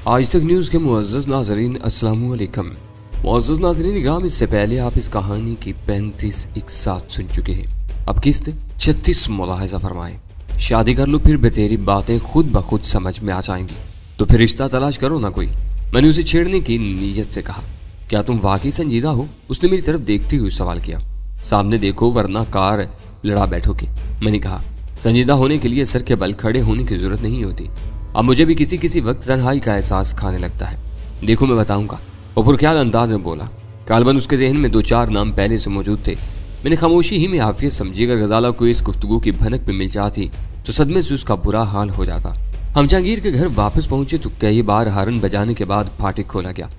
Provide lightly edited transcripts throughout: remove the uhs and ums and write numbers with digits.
आज तक न्यूज़ के मुअज़्ज़ज़ नाज़रीन अस्सलाम वालेकुम। मुअज़्ज़ज़ नाज़रीन ग्राम, इससे पहले आप इस कहानी की 35 एक साथ सुन चुके हैं। अब किस्त 36 मुलाहिज़ा फरमाएं। शादी कर लो फिर तेरी बातें खुद ब खुद समझ में आ जाएंगी, तो फिर रिश्ता तलाश करो ना कोई। मैंने उसे छेड़ने की नीयत से कहा, क्या तुम वाकई संजीदा हो? उसने मेरी तरफ देखते हुए सवाल किया। सामने देखो वरना कार लड़ा बैठोगे। मैंने कहा, संजीदा होने के लिए सर के बल खड़े होने की जरूरत नहीं होती। अब मुझे भी किसी वक्त तन्हाई का एहसास खाने लगता है। देखो मैं बताऊंगा, वो पुरख्याल अंदाज में बोला। गालबन उसके जहन में 2-4 नाम पहले से मौजूद थे। मैंने खामोशी ही में आफियत समझी। अगर गजाला को इस गुफ्तगू की भनक में मिल जाती तो सदमे से उसका बुरा हाल हो जाता। हम जहांगीर के घर वापस पहुंचे तो कई बार हारन बजाने के बाद फाटक खोला गया।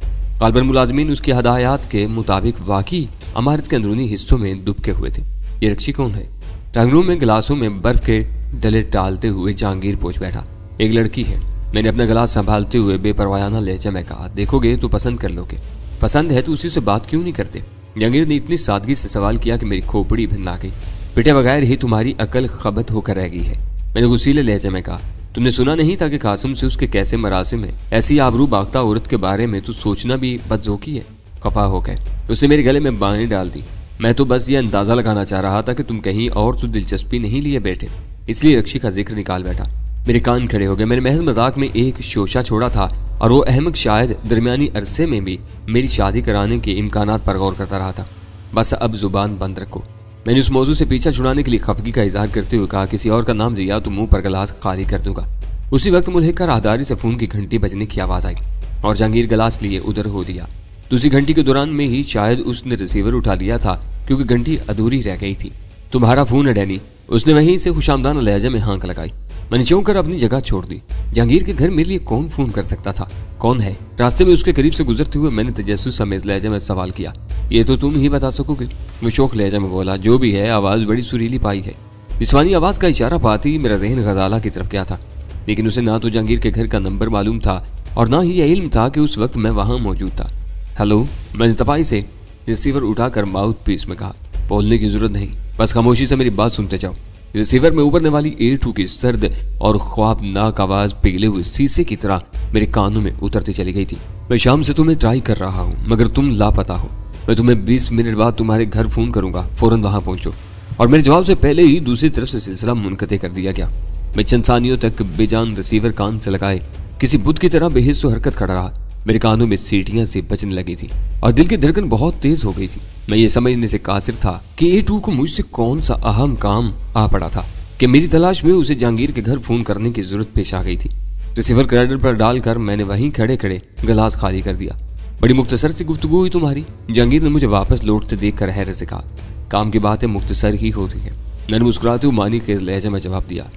गालबन मुलाजमीन उसकी हदायत के मुताबिक वाकई इमारत के अंदरूनी हिस्सों में दुबके हुए थे। ये रक्षी कौन है? ड्राइंग रूम में गिलासों में बर्फ के डले टालते हुए जहांगीर पहुंच बैठा। एक लड़की है। मैंने अपना गिलास संभालते हुए बेपरवायाना लहजे में कहा, देखोगे तो पसंद कर लोगे। पसंद है तो उसी से बात क्यों नहीं करते? जहांगीर ने इतनी सादगी से सवाल किया कि मेरी खोपड़ी भिन्न आ गई। पिटे बगैर ही तुम्हारी अकल खबत होकर रह गई है। मैंने गुस्सीले लहजे में कहा, तुमने सुना नहीं था कि कासिम से उसके कैसे मरासिम है? ऐसी आबरू बागता औरत के बारे में तो सोचना भी बदज़ोकी है। खफा हो गए। उसने मेरे गले में बाहें डाल दी। मैं तो बस ये अंदाजा लगाना चाह रहा था कि तुम कहीं और तो दिलचस्पी नहीं लिए बैठे, इसलिए रक्षी का जिक्र निकाल बैठा। मेरे कान खड़े हो गए। मैंने महज मजाक में एक शोशा छोड़ा था और वो अहमक शायद दरमियानी अरसे में भी मेरी शादी कराने के इम्कानात पर गौर करता रहा था। बस अब जुबान बंद रखो। मैंने उस मौजू से पीछा छुड़ाने के लिए खफगी का इजहार करते हुए कहा, किसी और का नाम लिया तो मुंह पर गिलास खाली कर दूंगा। उसी वक्त मुल्हिक राहदारी से फोन की घंटी बजने की आवाज आई और जहांगीर गिलास लिए उधर हो दिया। दूसरी घंटी के दौरान में ही शायद उसने रिसीवर उठा लिया था क्योंकि घंटी अधूरी रह गई थी। तुम्हारा फोन है डैनी। उसने वहीं से खुशामदाना लहजे में हाँक लगाई। मैंने चौंक कर अपनी जगह छोड़ दी। जहांगीर के घर मेरे लिए कौन फोन कर सकता था? कौन है? रास्ते में उसके करीब से गुजरते हुए मैंने तजस्सुस समेत लहजे में सवाल किया, ये तो तुम ही बता सकोगे। वो शौक लहजे में बोला, जो भी है आवाज बड़ी सुरीली पाई है। निस्वानी आवाज का इशारा पाती मेरा जहन गजाला की तरफ गया था, लेकिन उसे ना तो जहांगीर के घर का नंबर मालूम था और ना ही यह इल्म था कि उस वक्त मैं वहां मौजूद था। हेलो, मैंने तपाई से रिसीवर उठाकर माउथ पीस में कहा। बोलने की जरूरत नहीं, बस खामोशी से मेरी बात सुनते जाओ। रिसीवर में उभरने वाली A2 की सर्द और ख्वाबनाक आवाज पिघले हुए शीशे की तरह मेरे कानों में उतरती चली गई थी। मैं शाम से तुम्हें ट्राई कर रहा हूँ मगर तुम लापता हो। मैं तुम्हें 20 मिनट बाद तुम्हारे घर फोन करूंगा, फौरन वहां पहुंचो। और मेरे जवाब से पहले ही दूसरी तरफ से सिलसिला मुनक़ते कर दिया गया। मैं चंद सानियों तक बेजान रिसीवर कान से लगाए किसी बुत की तरह बेहिस्सो हरकत खड़ा रहा। मेरे कानों में सीटियां सी बजने लगी थी और दिल की धड़कन बहुत तेज हो गई थी। मैं ये समझने से कासिर था कि A2 को मुझसे कौन सा अहम काम आ पड़ा था कि मेरी तलाश में उसे जहांगीर के घर फोन करने की जरूरत पेश आ गई थी। रिसीवर क्रेडर पर डालकर मैंने वहीं खड़े खड़े गिलास खाली कर दिया। बड़ी मुख्तसर सी गुफ्तगू हुई तुम्हारी। जहांगीर ने मुझे वापस लौटते देखकर हैरत से कहा, काम की बातें मुख्तसर ही होती है। मैंने मुस्कुराते हुए मानी के लहजे में जवाब दिया।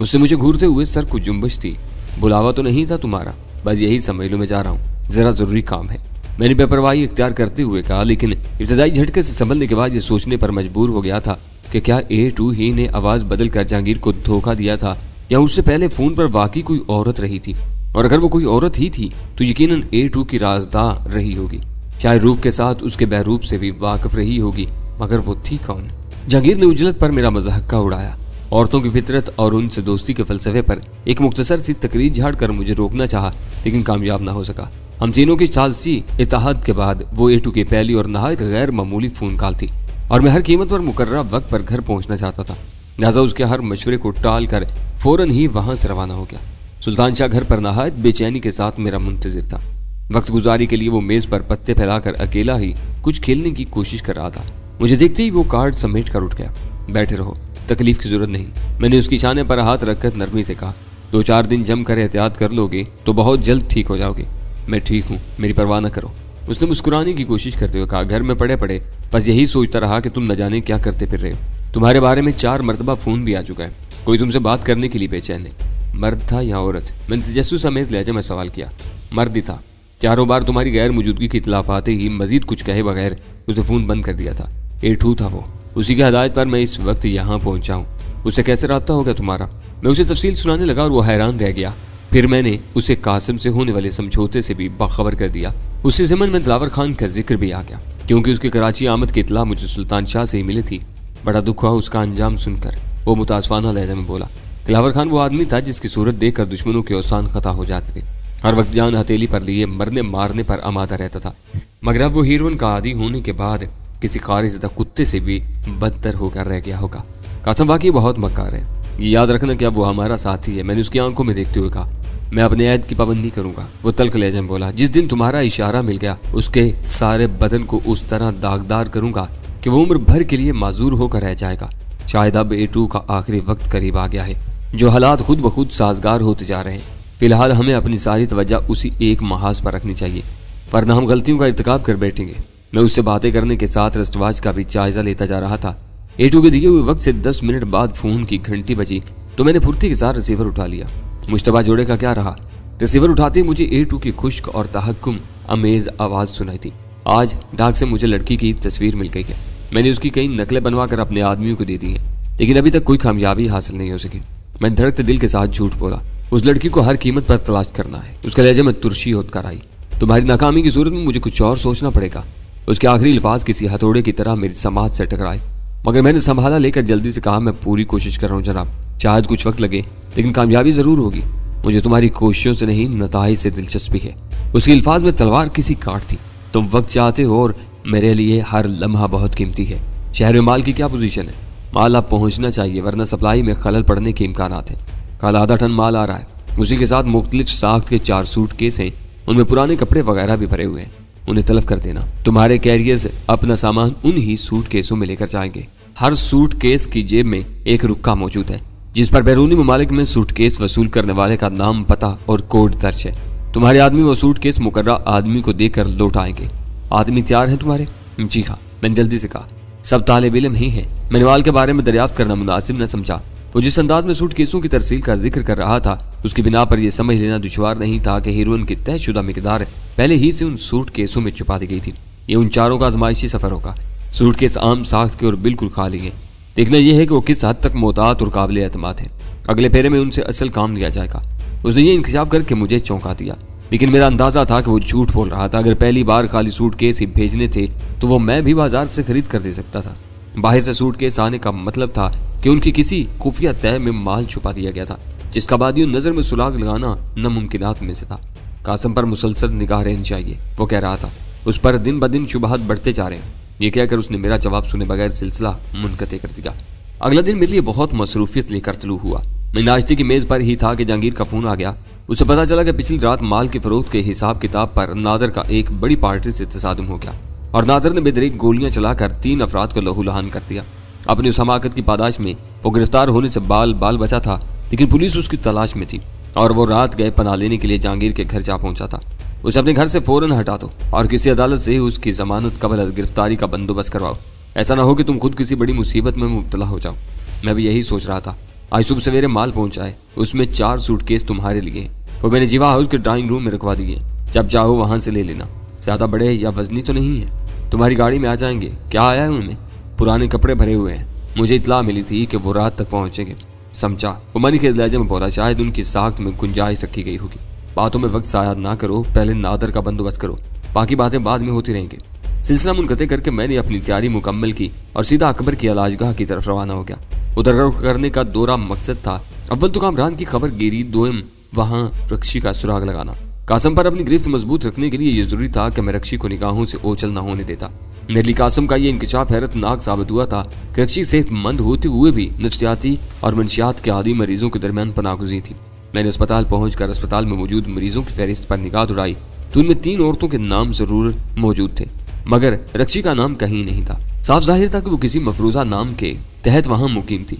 उससे मुझे घूरते हुए सर को जुम्बश थी। बुलावा तो नहीं था तुम्हारा? बस यही समझ लो मैं जा रहा हूँ, जरा जरूरी काम है। मैंने बेपरवाही इख्तियार करते हुए कहा, लेकिन इब्तदाई झटके से संभलने के बाद ये सोचने पर मजबूर हो गया था कि क्या A2 ही ने आवाज बदल कर जहांगीर को धोखा दिया था या उससे पहले फोन पर वाकई कोई औरत रही थी। और अगर वो कोई औरत ही थी तो यकीनन A2 की राजदार रही होगी। चाहे रूप के साथ उसके बहरूप से भी वाकिफ रही होगी, मगर वो थी कौन? जहांगीर ने उजलत पर मेरा मज़ाहका उड़ाया। औरतों की फितरत और उनसे दोस्ती के फलसफे पर एक मुख्तसर सी तकरीर झाड़ कर मुझे रोकना चाहा, लेकिन कामयाब ना हो सका। हम तीनों की सालसी इत्तेहाद के बाद वो A2 की पहली और नहायत गैर मामूली फोन कॉल थी और मैं हर कीमत पर मुकर्रर वक्त पर घर पहुंचना चाहता था। लिहाजा उसके हर मशवरे को टाल कर फौरन ही वहां से रवाना हो गया। सुल्तान शाह घर पर नहायत बेचैनी के साथ मेरा मुंतजिर था। वक्त गुजारी के लिए वो मेज पर पत्ते फैलाकर अकेला ही कुछ खेलने की कोशिश कर रहा था। मुझे देखते ही वो कार्ड समेट कर उठ गया। बैठे रहो, तकलीफ की जरूरत नहीं। मैंने उसकी छाने पर हाथ रखकर नरमी से कहा, 2-4 दिन जम कर एहतियात कर लोगे तो बहुत जल्द ठीक हो जाओगे। मैं ठीक हूँ, मेरी परवाह न करो। उसने मुस्कुराने की कोशिश करते हुए कहा, घर में पड़े पड़े बस यही सोचता रहा कि तुम न जाने क्या करते फिर रहे हो। तुम्हारे बारे में 4 मरतबा फोन भी आ चुका है। कोई तुमसे बात करने के लिए बेचैन है। मर्द था या औरत? मैंने तजस्सुस समेत लहजे में सवाल किया। मर्द ही था। 4 बार तुम्हारी गैर मौजूदगी की इत्तला पाते ही मजीद कुछ कहे बगैर उसने फोन बंद कर दिया था। A2 था वो। उसी की हदायत पर मैं इस वक्त यहाँ पहुंचा हूँ। उससे कैसे राब्ता हो गया तुम्हारा? मैं उसे तफसील सुनाने लगा और वो हैरान रह गया। फिर मैंने उसे कासिम से होने वाले समझौते से भी बाखबर कर दिया। उसी ज़मन में दिलावर खान का जिक्र भी आ गया, क्योंकि उसकी कराची आमद की इत्तला मुझे सुल्तान शाह से ही मिली थी। बड़ा दुख हुआ उसका अंजाम सुनकर। वो मुतासफाना लहजे में बोला, दिलावर खान वो आदमी था जिसकी सूरत देखकर दुश्मनों के औसान खता हो जाते थे। हर वक्त जान हथेली पर लिए मरने मारने पर आमादा रहता था, मगर अब वो हीरोइन का आदी होने के बाद किसी खारिज़दा कुत्ते से भी बदतर होकर रह गया होगा। कासम वाकई बहुत मक्कार है, ये याद रखना कि अब वो हमारा साथी है। मैंने उसकी आंखों में देखते हुए कहा, मैं अपने ऐद की पाबंदी करूंगा। वो तल्ख लहजे में बोला, जिस दिन तुम्हारा इशारा मिल गया उसके सारे बदन को उस तरह दागदार करूंगा कि वो उम्र भर के लिए माजूर होकर रह जाएगा। शायद अब A2 का आखिरी वक्त करीब आ गया है, जो हालात खुद ब खुद साजगार होते जा रहे हैं। फिलहाल हमें अपनी सारी तवज्जो उसी एक महाज पर रखनी चाहिए, वरना हम गलतियों का इर्तिकाब कर बैठेंगे। मैं उससे बातें करने के साथ रस्टवाज का भी जायजा लेता जा रहा था। A2 के दिए हुए वक्त से 10 मिनट बाद फोन की घंटी बजी तो मैंने फुर्ती के साथ रिसीवर उठा लिया। मुश्तबा जोड़े का क्या रहा, रिसीवर उठाते मुझे A2 की खुश्क और तहक्कुम अमेज आवाज़ सुनाई थी। आज डाक से मुझे लड़की की तस्वीर मिल गई है। मैंने उसकी कई नकलें बनवा कर अपने आदमियों को दे दी हैं, लेकिन अभी तक कोई कामयाबी हासिल नहीं हो सकी। मैंने धड़कते दिल के साथ झूठ बोला, उस लड़की को हर कीमत पर तलाश करना है। उसके लहजे में तुरशी होत कर आई, तुम्हारी नाकामी की सूरत में मुझे कुछ और सोचना पड़ेगा। उसके आखिरी अल्फाज किसी हथौड़े की तरह मेरी समाज से टकराए, मगर मैंने संभाला लेकर जल्दी से कहा, मैं पूरी कोशिश कर रहा हूँ जनाब, शायद कुछ वक्त लगे लेकिन कामयाबी जरूर होगी। मुझे तुम्हारी कोशिशों से नहीं नताइज से दिलचस्पी है। उसके अल्फाज में तलवार किसी काट थी। तुम वक्त चाहते हो और मेरे लिए हर लम्हा बहुत कीमती है। शहर में माल की क्या पोजीशन है? माल अब पहुंचना चाहिए, वरना सप्लाई में खलल पड़ने के इम्कानात हैं। कल आधा टन माल आ रहा है, उसी के साथ मुख्तलिफ साख्त के 4 सूटकेस हैं, उनमें पुराने कपड़े वगैरह भी भरे हुए हैं। उन्हें तलब कर देना। तुम्हारे कैरियर से अपना सामान उन ही सूटकेसों में लेकर जाएंगे। हर सूटकेस की जेब में एक रुक्का मौजूद है, जिस पर बैरूनी ममालिक में सूटकेस वसूल करने वाले का नाम, पता और कोड दर्ज है। तुम्हारे आदमी वो सूटकेस मुकर्रा आदमी को देकर लौट आएंगे। आदमी तैयार हैं तुम्हारे? जी हाँ, मैंने जल्दी से कहा। सब तालिब इल्म ही हैं। मैंने माल के बारे में दरियाफ्त करना मुनासिब न समझा। वो जिस अंदाज में सूटकेसों की तरसील का जिक्र कर रहा था, उसकी बिना पर यह समझ लेना दुश्वार नहीं था कि हीरोइन की तयशुदा मिकदार पहले ही से उन सूटकेसों में छुपा दी गई थी। ये उन चारों का आजमाइशी सफर होगा। सूटकेस आम साख्त के और बिल्कुल खाली हैं। देखना यह है कि वो किस हद तक मोहतात और काबिल एतमाद है। अगले फेरे में उनसे असल काम लिया जाएगा। उसने ये इंकशाफ करके मुझे चौंका दिया, लेकिन मेरा अंदाजा था कि वो झूठ बोल रहा था। अगर पहली बार खाली सूटकेस ही भेजने थे तो वो मैं भी बाजार से खरीद कर दे सकता था। बाहर से सूटकेस आने का मतलब था कि उनकी किसी खुफिया तह में माल छुपा दिया गया था, जिसका बादियों नजर में सुराग लगाना नामुमकिनात में से था। कासम पर मुसलसल निगाह रहनी चाहिए, वो कह रहा था। उस पर दिन ब दिन शुबहत बढ़ते जा रहे हैं। ये कहकर उसने मेरा जवाब सुने बगैर सिलसिला मुनक़ते कर दिया। अगला दिन मेरे लिए बहुत मसरूफियत लेकर तलू हुआ। मैं नाश्ते की मेज़ पर ही था कि जहांगीर का फ़ोन आ गया। उसे पता चला कि पिछली रात माल की फरोख्त के हिसाब किताब पर नादर का एक बड़ी पार्टी से तसादुम हो गया और नादर ने बेदरीक गोलियां चलाकर 3 अफराद को लहूलुहान कर दिया। अपनी उस हमाकत की पादाश में वो गिरफ्तार होने से बाल बचा था, लेकिन पुलिस उसकी तलाश में थी और वो रात गए पनाह लेने के लिए जहांगीर के घर जा पहुंचा था। उसे अपने घर से फौरन हटा दो और किसी अदालत से उसकी जमानत कबल अज गिरफ्तारी का बंदोबस्त करवाओ। ऐसा ना हो कि तुम खुद किसी बड़ी मुसीबत में मुब्तला हो जाओ। मैं भी यही सोच रहा था। आज सुबह सवेरे माल पहुंचाए, उसमें 4 सूटकेस तुम्हारे लिए। वो मैंने जीवा हाउस के ड्राइंग रूम में रखवा दिए। जब चाहो वहां से ले लेना। ज्यादा बड़े या वजनी तो नहीं है। तुम्हारी गाड़ी में आ जाएंगे। क्या आया है उनमें? पुराने कपड़े भरे हुए हैं। मुझे इत्तला मिली थी कि वो रात तक पहुंचेंगे। समझा? वो मनी के लहजे में बोला, शायद उनकी साख्त में गुंजाइश रखी गई होगी। बातों में वक्त ज़ाया ना करो, पहले नादर का बंदोबस्त करो, बाकी बातें बाद में होती रहेंगी। सिलसिला मुनक़ते करके मैंने अपनी तैयारी मुकम्मल की और सीधा अकबर की अलाजगाह की तरफ रवाना हो गया। उधर रुख करने का दोहरा मकसद था। अव्वल तो कामरान की खबर गिरी, दोम वहां रक्षी का सुराग लगाना। कासम पर अपनी गिरफ्त मजबूत रखने के लिए यह जरूरी था कि मैं रक्षी को निगाहों से ओझल न होने देता। मेरे लिए कासम का यह इंकशाफ हैरतनाक साबित हुआ था कि रक्षी सेहतमंद होते हुए भी नफ्सियाती और मनशियात के आदी मरीजों के दरमियान पनाहगुज़ी थी। मैंने अस्पताल पहुंचकर अस्पताल में मौजूद मरीजों की फहरिस्त पर निगाह दौड़ाई तो उनमें 3 औरतों के नाम जरूर मौजूद थे, मगर रक्षी का नाम कहीं नहीं था। साफ जाहिर था कि वो किसी मफरूजा नाम के तहत वहां मुकीम थी।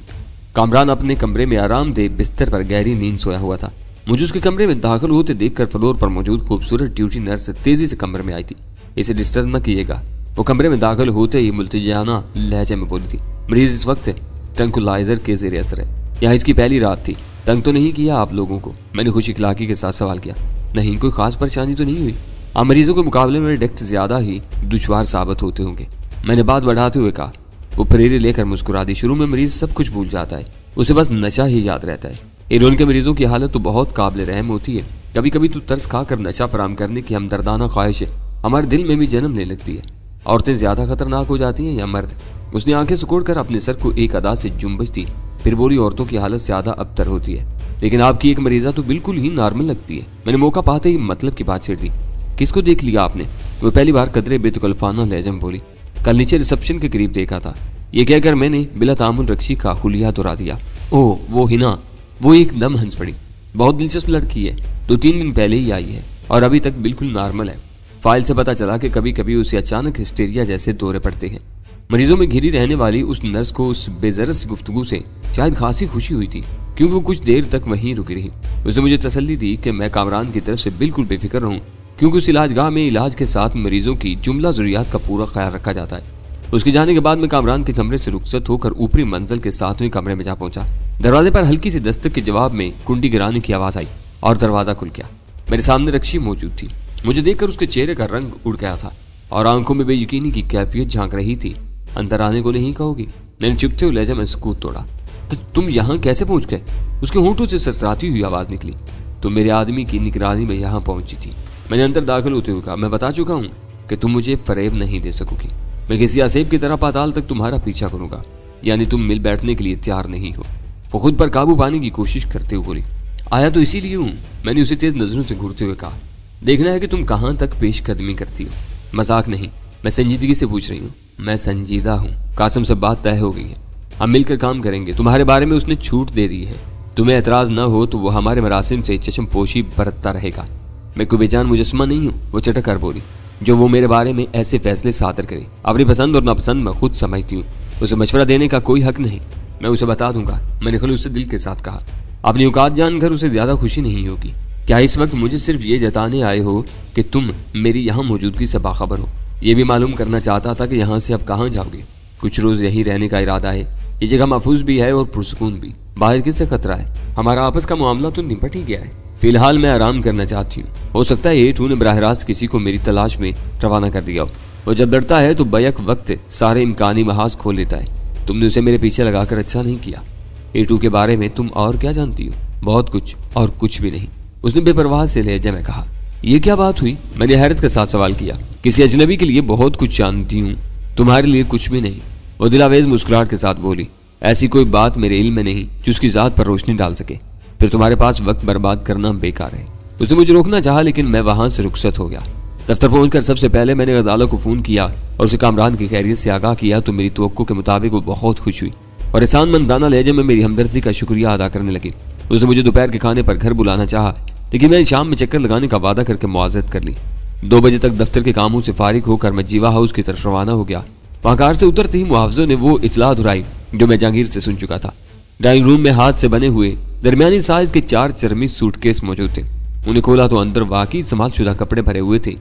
कामरान अपने कमरे में आरामदेह बिस्तर पर गहरी नींद सोया हुआ था। मुझे उसके कमरे में दाखिल होते देखकर फ्लोर पर मौजूद खूबसूरत ड्यूटी नर्स तेजी से कमरे में आई थी। इसे डिस्टर्ब न कीजिएगा। वो कमरे में दाखिल होते ही मुल्तजाना लहजे में बोली थी, मरीज इस वक्त ट्रंकुलाइजर के ज़ेरे असर है। यहाँ इसकी पहली रात थी। तंग तो नहीं किया आप लोगों को? मैंने खुश इखलाकी के साथ सवाल किया। नहीं, कोई खास परेशानी तो नहीं हुई। आप मरीजों के मुकाबले में डेक्ट ज्यादा ही दुश्वार साबित होते होंगे, मैंने बात बढ़ाते हुए कहा। वो फरेरे लेकर मुस्कुरा दी। शुरू में मरीज सब कुछ भूल जाता है, उसे बस नशा ही याद रहता है। हीरोइन के मरीजों की हालत तो बहुत काबिल रहम होती है। कभी कभी तो तरस खाकर नशा फराम करने की हमदर्दाना ख्वाहिश हमारे दिल में भी जन्म ले लगती है। औरतें ज्यादा खतरनाक हो जाती हैं या मर्द? उसने आंखें सिकोड़ कर अपने सर को एक अदा से जुम्बश दी, फिर बोली, औरतों की हालत ज्यादा अबतर होती है। लेकिन आपकी एक मरीजा तो बिल्कुल ही नॉर्मल लगती है। मैंने मौका पाते ही मतलब की बात छेड़ दी। किसको देख लिया आपने? वो पहली बार कदरे बेतकल्फाना लहजे में बोली। कल नीचे रिसेप्शन के करीब देखा था। ये कहकर मैंने बिला तामुल रक्षी का हुलिया दोहरा दिया। ओह वो हिना, वो एकदम हंस पड़ी। बहुत दिलचस्प लड़की है, 2-3 दिन पहले ही आई है और अभी तक बिल्कुल नॉर्मल है। फाइल से पता चला कि कभी कभी उसे अचानक हिस्टेरिया जैसे दौरे पड़ते हैं। मरीजों में घिरी रहने वाली उस नर्स को उस बेजरस गुफ्तगू से शायद खासी खुशी हुई थी, क्योंकि वो कुछ देर तक वहीं रुकी रही। उसने मुझे तसल्ली दी कि मैं कामरान की तरफ से बिल्कुल बेफिक्र रहूं, क्योंकि उस इलाजगाह में इलाज के साथ मरीजों की जुमला जरूरियात का पूरा ख्याल रखा जाता है। उसके जाने के बाद मैं कामरान के कमरे से रुखसत होकर ऊपरी मंजिल के 7वें कमरे में जा पहुंचा। दरवाजे पर हल्की सी दस्तक के जवाब में कुंडी गिराने की आवाज आई और दरवाजा खुल गया। मेरे सामने रक्षी मौजूद थी। मुझे देखकर उसके चेहरे का रंग उड़ गया था और आंखों में बेयकीनी की कैफियत झांक रही थी। अंदर आने को नहीं कहोगी? मैंने चुपते हुए लहजे में सुकूत तोड़ा। तो तुम यहाँ कैसे पहुंच गए? उसके होंठों से सरसराती हुई आवाज निकली। तुम मेरे आदमी की निगरानी में यहाँ पहुंची थी। मैंने अंदर दाखिल होते हुए कहा, मैं बता चुका हूँ कि तुम मुझे फरेब नहीं दे सकोगी। मैं किसी आसेब की तरह पाताल तक तुम्हारा पीछा करूंगा, यानी तुम मिल बैठने के लिए तैयार नहीं हो। वो खुद पर काबू पाने की कोशिश करते हुए बोली, आया तो इसीलिए हूँ। मैंने उसे तेज नजरों से घूरते हुए कहा, देखना है कि तुम कहाँ तक पेशकदमी करती हो। मजाक नहीं, मैं संजीदगी से पूछ रही हूँ। मैं संजीदा हूँ। कासिम से बात तय हो गई है, हम मिलकर काम करेंगे। तुम्हारे बारे में उसने छूट दे दी है। तुम्हें एतराज न हो तो वो हमारे मरासिम से चश्म पोशी बरतता रहेगा। मैं कोई बेजान मुजस्मा नहीं हूँ, वो चटक कर बोली। जो वो मेरे बारे में ऐसे फैसले सादर करे, अपनी पसंद और नापसंद मैं खुद समझती हूँ। उसे मशवरा देने का कोई हक नहीं। मैं उसे बता दूंगा। मैंने खलूस से दिल के साथ कहा। अपनी औकात जानकर उसे ज्यादा खुशी नहीं होगी। क्या इस वक्त मुझे सिर्फ ये जताने आए हो कि तुम मेरी यहाँ मौजूदगी से बाखबर हो? ये भी मालूम करना चाहता था कि यहाँ से अब कहाँ जाओगे? कुछ रोज यहीं रहने का इरादा है। ये जगह महफूज भी है और पुरसुकून भी। बाहर किससे खतरा है? हमारा आपस का मामला तो निपट ही गया है। फिलहाल मैं आराम करना चाहती हूँ। हो सकता है A2 ने बराह रास्त किसी को मेरी तलाश में रवाना कर दिया हो। वो जब डरता है तो बैक वक्त सारे इम्कानी महाज खोल लेता है। तुमने उसे मेरे पीछे लगाकर अच्छा नहीं किया। A2 के बारे में तुम और क्या जानती हो? बहुत कुछ और कुछ भी नहीं, उसने बेपरवाह से लहजे में कहा। यह क्या बात हुई? मैंने हैरत के साथ सवाल किया। किसी अजनबी के लिए बहुत कुछ जानती हूँ, तुम्हारे लिए कुछ भी नहीं। वो दिलावेज मुस्कुराहट के साथ बोली, ऐसी कोई बात मेरे इल्म में नहीं जो उसकी जात पर रोशनी डाल सके। फिर तुम्हारे पास वक्त बर्बाद करना बेकार है। उसने मुझे रोकना चाहा, लेकिन मैं वहां से रुखसत हो गया। दफ्तर पहुंचकर सबसे पहले मैंने गजाला को फोन किया और उसे कामरान की खैरियत से आगाह किया तो मेरी तवक्को के मुताबिक वो बहुत खुश हुई और एहसानमंदाना लहजे में मेरी हमदर्दी का शुक्रिया अदा करने लगी। उसने मुझे दोपहर के खाने पर घर बुलाना चाहा, लेकिन मैंने शाम में चक्कर लगाने का वादा करके मुआवजत कर ली। 2 बजे तक दफ्तर के कामों से फारिग होकर मैं जीवा हाउस की तरफ रवाना हो गया। वहां कार से उतरते ही मुआवजों ने वो इतला दुहराई जो मैं जहांगीर से सुन चुका था। ड्राइंग रूम में हाथ से बने हुए दरमियानी साइज के 4 चरमी सूटकेस मौजूद थे। उन्हें खोला तो अंदर वाकई इस्तेमालशुदा कपड़े भरे हुए थे।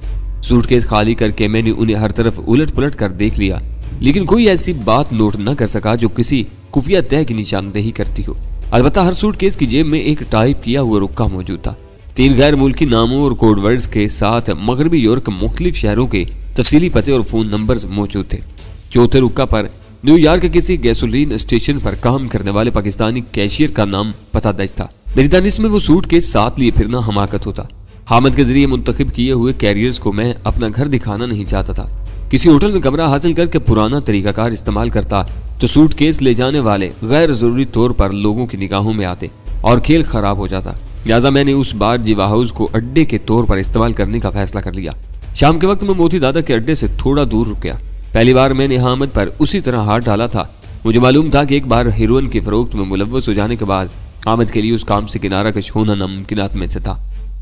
सूटकेस खाली करके मैंने उन्हें हर तरफ उलट पुलट कर देख लिया, लेकिन कोई ऐसी बात नोट न कर सका जो किसी खुफिया तय की निशानदेही करती हो। अलबत्ता हर सूटकेस की जेब में एक टाइप किया हुआ रुक्का मौजूद था। 3 गैर मुल्की नामों और कोडवर्ड्स के साथ मगरबी यूरोप के मुख्तलिफ शहरों के तफसीली पते और फोन नंबर्स मौजूद थे। चौथे रुक्का पर न्यूयॉर्क के किसी गैसोलीन स्टेशन पर काम करने वाले पाकिस्तानी कैशियर का नाम पता दर्ज था। मेरी दानिश में वो सूटकेस साथ लिए फिरना हमाकत होता। हामिद के जरिए मुंतखब किए हुए कैरियर्स को मैं अपना घर दिखाना नहीं चाहता था। किसी होटल में कमरा हासिल करके पुराना तरीकाकार इस्तेमाल करता तो सूटकेस ले जाने वाले गैर जरूरी तौर पर लोगों की निगाहों में आते और खेल खराब हो जाता। लिहाजा मैंने उस बार जीवा हाउस को अड्डे के तौर पर इस्तेमाल करने का फैसला कर लिया। शाम के वक्त मैं मोती दादा के अड्डे से थोड़ा दूर रुक गया। पहली बार मैंने हामिद पर उसी तरह हाथ डाला था। मुझे मालूम था कि एक बार हेरोइन की फरोख्त में मुलव्वस हो जाने के बाद हामिद के लिए उस काम से किनारा कश होना नामुमकिनात में से था।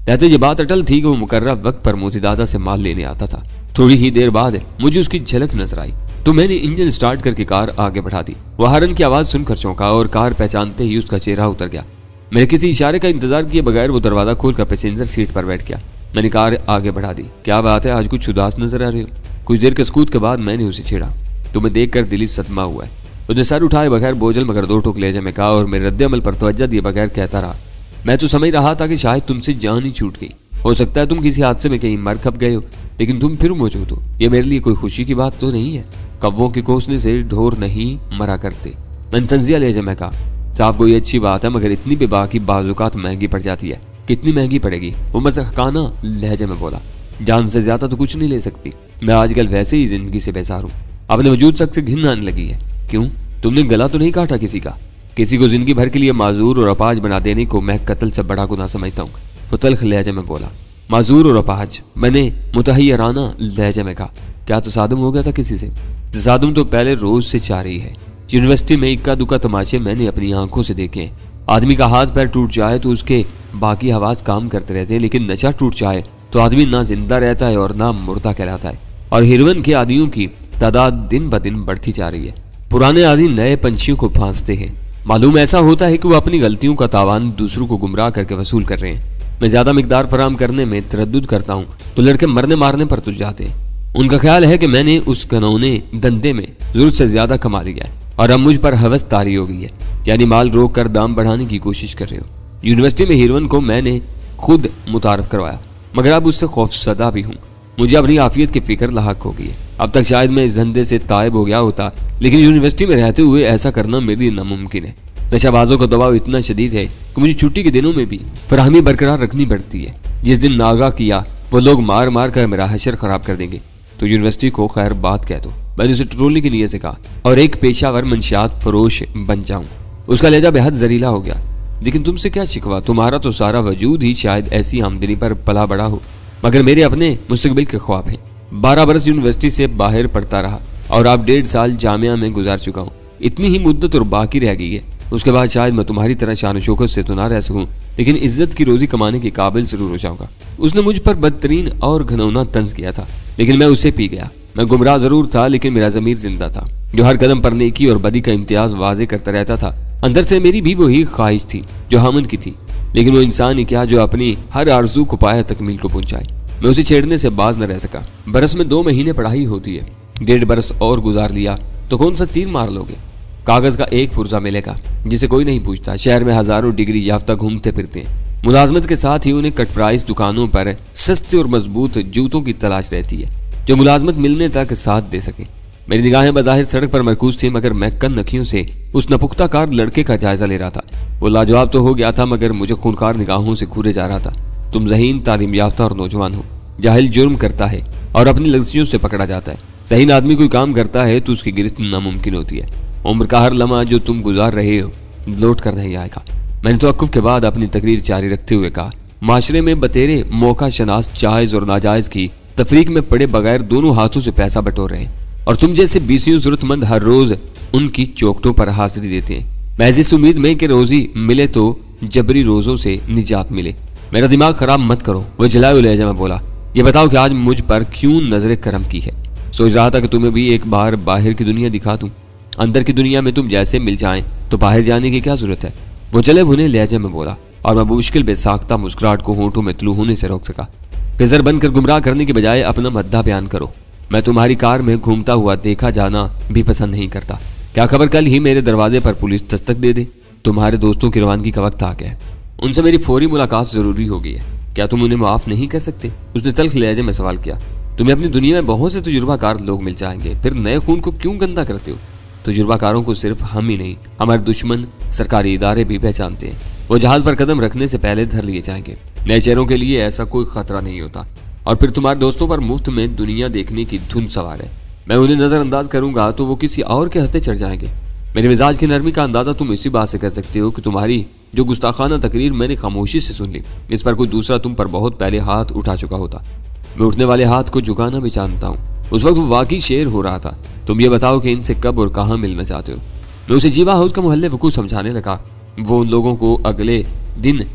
कहते ये बात अटल थी कि वो मुकर्रर वक्त पर मोती दादा से माल लेने आता था। थोड़ी ही देर बाद मुझे उसकी झलक नजर आई तो मैंने इंजन स्टार्ट करके कार आगे बढ़ा दी। वह हॉर्न की आवाज सुनकर चौंका और कार पहचानते ही उसका चेहरा उतर गया। मेरे किसी इशारे का इंतजार किए बगैर वो दरवाजा खोलकर पैसेंजर सीट पर बैठ गया। मैंने कार आगे बढ़ा दी। क्या बात है, आज कुछ उदास नजर आ रहे हो? कुछ देर के सकूत के बाद मैंने उसे छेड़ा। तुम्हें देखकर दिली सदमा हुआ है। उसने सर उठाए बगैर बोझल मगर 2 टोक लहजे में कहा और मेरे रद्द-ए-अमल पर तवज्जो दिए बगैर कहता रहा, मैं तो समझ रहा था कि शायद तुमसे जान ही छूट गई। हो सकता है तुम किसी हादसे में कहीं मर खप गए हो, लेकिन तुम फिर मौजूद हो। ये मेरे लिए कोई खुशी की बात तो नहीं है। कव्वों के कोसने से ढोर नहीं मरा करते। मैंने तंजिया लहजे में कहा, साहब कोई अच्छी बात है मगर इतनी बेबाकी बाजुकात महंगी पड़ जाती है। कितनी महंगी पड़ेगी? वो मज़ाक़ाना लहजे में बोला। जान से ज्यादा तो कुछ नहीं ले सकती। मैं आजकल वैसे ही जिंदगी से बेजार हूँ। अपने वजूद शख्स से घिन आने लगी है। क्यों? तुमने गला तो नहीं काटा किसी का? किसी को जिंदगी भर के लिए माजूर और अपाहज बना देने को मैं कत्ल से बड़ा गुनाह समझता हूँ। वो तल्ख लहजे में बोला। माजूर और अपाहज? मैंने मुतहय्यराना लहजे में कहा। क्या तसादुम हो गया था किसी से? तसादुम तो पहले रोज से जारी है। यूनिवर्सिटी में इक्का दुक्का तमाशे मैंने अपनी आंखों से देखे हैं। आदमी का हाथ पैर टूट जाए तो उसके बाकी हवास काम करते रहते हैं, लेकिन नशा टूट जाए तो आदमी ना जिंदा रहता है और ना मुर्दा कहलाता है। और हेरोइन के आदियों की तादाद दिन ब दिन बढ़ती जा रही है। पुराने आदि नए पंछियों को फांसते हैं। मालूम ऐसा होता है कि वो अपनी गलतियों का तावान दूसरों को गुमराह करके वसूल कर रहे हैं। मैं ज्यादा मिकदार फराम करने में तरद्दुद करता हूँ तो लड़के मरने मारने पर तुल जाते हैं। उनका ख्याल है कि मैंने उस घनौने धंधे में जरूरत से ज्यादा कमा लिया है और अब मुझ पर हवस तारी हो गई है, यानी माल रोक कर दाम बढ़ाने की कोशिश कर रहे हो। यूनिवर्सिटी में हीरोइन को मैंने खुद मुतारफ करवाया, मगर अब उससे खौफसदा भी हूँ। मुझे अपनी आफियत की फिक्र लाहक हो गई है। अब तक शायद मैं इस धंधे से तायब हो गया होता, लेकिन यूनिवर्सिटी में रहते हुए ऐसा करना मेरे लिए नामुमकिन है। नशाबाजों का दबाव इतना शदीद है कि मुझे छुट्टी के दिनों में भी फराहमी बरकरार रखनी पड़ती है। जिस दिन नागा किया वो लोग मार मार कर मेरा हशर खराब कर देंगे, तो यूनिवर्सिटी को खैर बात कह दो। मैंने उसे टटोलने की नीयत से कहा और एक पेशावर मंशियात फरोश बन जाऊं। उसका लहजा बेहद जरीला हो गया। लेकिन तुमसे क्या शिकवा, तुम्हारा तो सारा वजूद ही शायद ऐसी आमदनी पर पला बड़ा हो, मगर मेरे अपने मुस्तकबिल के ख्वाब हैं। 12 बरस यूनिवर्सिटी से बाहर पढ़ता रहा और अब 1.5 साल जामिया में गुजार चुका हूँ। इतनी ही मुद्दत और बाकी रह गई है। उसके बाद शायद मैं तुम्हारी तरह शान शौकत से तो ना रह सकूं, लेकिन इज्जत की रोजी कमाने के काबिल जरूर हो जाऊंगा। उसने मुझ पर बदतरीन और घनौना तंज किया था, लेकिन मैं उसे पी गया। मैं गुमराह जरूर था, लेकिन मेरा ज़मीर जिंदा था, जो हर कदम पर नेकी और बदी का इम्तियाज वाजे करता रहता था। अंदर से मेरी भी वही ख्वाहिश थी जो हामिद की थी, लेकिन वो इंसान ही क्या जो अपनी हर आरजू को पाया तकमील को पहुंचाए। मैं उसे छेड़ने से बाज न रह सका। बरस में 2 महीने पढ़ाई होती है, 1.5 बरस और गुजार लिया तो कौन सा तीर मार लोगे। कागज का एक पुर्जा मिलेगा जिसे कोई नहीं पूछता। शहर में हजारों डिग्री याफ्ता घूमते फिरते हैं। मुलाजमत के साथ ही उन्हें कट प्राइस दुकानों पर सस्ते और मजबूत जूतों की तलाश रहती है जो मुलाजमत मिलने तक साथ दे सके। मेरी निगाहें बज़ाहिर सड़क पर मरकूज थी, मगर मैं कन नखियों से उस नपुख्ता कार लड़के का जायजा ले रहा था। वो लाजवाब तो हो गया था, मगर मुझे खूनखार निगाहों से घूरे जा रहा था। तुम ज़हीन, तालीम याफ्ता और नौजवान हो। जाहिल जुर्म करता है और अपनी लफ्जियों से पकड़ा जाता है। ज़हीन आदमी कोई काम करता है तो उसकी गिरफ्त नामुमकिन होती है। उम्र का हर लम्हा जो तुम गुजार रहे हो लौट कर नहीं आएगा। मैंने तवक्कुफ के बाद अपनी तकरीर जारी रखते हुए कहा, माशरे में बतेरे मौका शनास जायज़ और नाजायज़ की तफरीक में पड़े बगैर दोनों हाथों से पैसा बटोर रहे हैं, और तुम जैसे 20 जरूरतमंद हर रोज उनकी चौखटों पर हाजिरी देते हैं। महज इस उम्मीद में कि रोजी मिले तो जबरी रोजों से निजात मिले। मेरा दिमाग खराब मत करो, वो जलाए लहजा में बोला। ये बताओ कि आज मुझ पर क्यों नजर करम की है। सोच रहा था कि तुम्हें भी एक बार बाहर की दुनिया दिखा दूं। अंदर की दुनिया में तुम जैसे मिल जाएं तो बाहर जाने की क्या जरूरत है। वो जले भुने लहजे में बोला और मैं मुश्किल बेसाख्ता मुस्कुराहट को होंठों में तलू होने से रोक सका। फिजर बनकर गुमराह करने के बजाय अपना मद्दा बयान करो। मैं तुम्हारी कार में घूमता हुआ देखा जाना भी पसंद नहीं करता। क्या खबर कल ही मेरे दरवाजे पर पुलिस दस्तक दे दे। तुम्हारे दोस्तों की रवानगी का वक्त आ गया है, उनसे मेरी फौरी मुलाकात जरूरी हो गई है। क्या तुम उन्हें माफ नहीं कर सकते? उसने तल्ख लहजे में सवाल किया। तुम्हें अपनी दुनिया में बहुत से तजुर्बाकार लोग मिल जाएंगे, फिर नए खून को क्यों गंदा करते हो? तजुर्बाकारों को सिर्फ हम ही नहीं, हमारे दुश्मन सरकारी इदारे भी पहचानते हैं। वो जहाज पर कदम रखने से पहले धर लिए जाएंगे। नए चेहरों के लिए ऐसा कोई खतरा नहीं होता, और फिर तुम्हारे दोस्तों पर मुफ्त में दुनिया देखने की धुन सवार है। मैं उन्हें नजरअंदाज करूंगा तो वो किसी और के हत्थे चढ़ जाएंगे। मेरे मिजाज की नरमी का अंदाजा तुम इसी बात से कर सकते हो कि तुम्हारी जो गुस्ताखाना तकरीर मैंने खामोशी से सुन ली, इस पर कोई दूसरा तुम पर बहुत पहले हाथ उठा चुका होता। मैं उठने वाले हाथ को झुकाना भी जानता हूँ। उस वक्त वो वाकई शेर हो रहा था। तुम ये बताओ कि इनसे कब और कहाँ मिलना चाहते हो। मैं उसे जीवा हाउस का मोहल्ले वकूफ समझाने लगा। वो उन लोगों को अगले दिन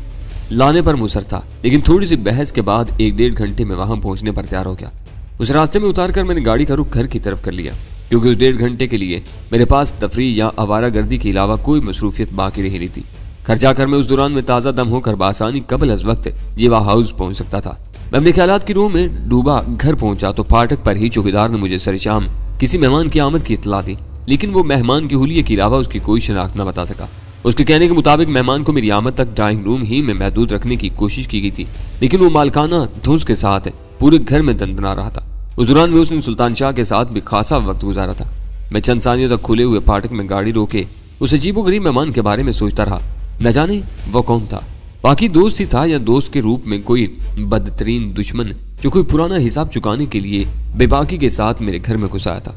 लाने पर मुसर था, लेकिन थोड़ी सी बहस के बाद 1-1.5 घंटे में वहां पहुंचने पर तैयार हो गया। उस रास्ते में उतारकर मैंने गाड़ी का रुख घर की तरफ कर लिया, क्योंकि उस 1.5 घंटे के लिए मेरे पास तफरीह या आवारागर्दी के अलावा कोई मसरूफियत बाकी नहीं रही थी। घर जाकर मैं उस दौरान में ताज़ा दम होकर बासानी कबल अज वक्त जीवा हाउस पहुंच सकता था। मैं अपने ख्यालात की रूह में डूबा घर पहुंचा तो फाटक पर ही चौकीदार ने मुझे सरेशाम किसी मेहमान की आमद की इत्तला दी, लेकिन वो मेहमान के हुलिये के अलावा उसकी कोई शनाख्त न बता सका। उसके कहने के मुताबिक मेहमान को मेरी आमद तक ड्राइंग रूम ही में महदूद रखने की कोशिश की गई थी, लेकिन वो मालकाना धुंस के साथ पूरे घर में दंदना रहा था। उस दौरान में उसने सुल्तान शाह के साथ भी खासा वक्त गुजारा था। मैं चंद सानियों तक खुले हुए फाटक में गाड़ी रोके उस अजीबोगरीब मेहमान के बारे में सोचता रहा। न जाने वो कौन था, बाकी दोस्त ही था या दोस्त के रूप में कोई बदतरीन दुश्मन जो कोई पुराना हिसाब चुकाने के लिए बेबाकी के साथ मेरे घर में घुस आया था।